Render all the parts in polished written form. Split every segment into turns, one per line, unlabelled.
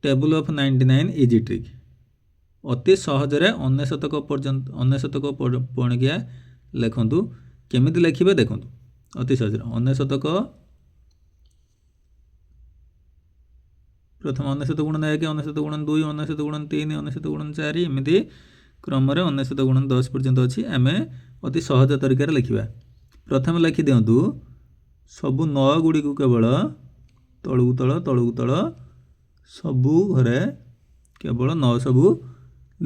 Table of 99 easy trick अति सहजरे अनेशतक पर्यंत अनेशतक पणिकिया लिखतु केमिति लिखिबे देखंतु अति सहजरे अनेशतक प्रथम अनेशत गुणन 1 अनेशत गुणन 2 अनेशत गुणन 3 अनेशत गुणन 4 एमती क्रम अनेशत गुणन 10 पर्यंत अच्छी आम अति सहज तरीके लिखा प्रथम लिखि दिंतु सबू 9 गुड़ी को केवल तलू तल सबू घरे केवल 9 सबू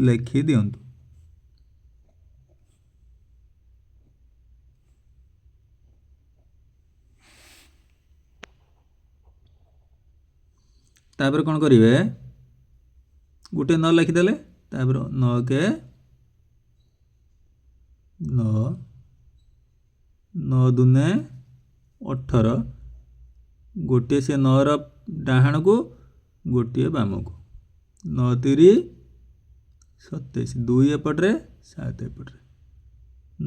लिखि दिंतु तापर कौन करेंगे गोटे 9 लिखिदेले तापर 9 के 9 9 दूने 18 गोटे से 9 डाहाण को गोटे बाम को 9 3 27 2 एपटे 7 एपटे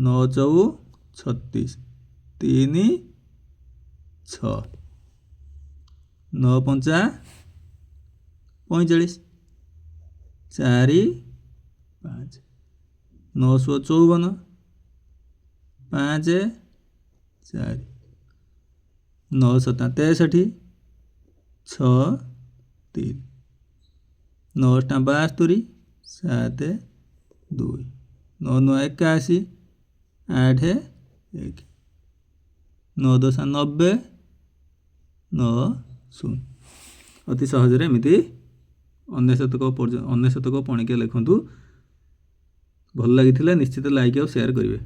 9 4 36 3 6 9 5 45 4 5 9 54 5 4 9 7 63 6 3 9 72 7 2 9 9 81 8 1 9 10 90 9 0 अति सहजरे एमती अनेशतक पणिकिया लिखतु भल लगी निश्चित लाइक और शेयर करेंगे।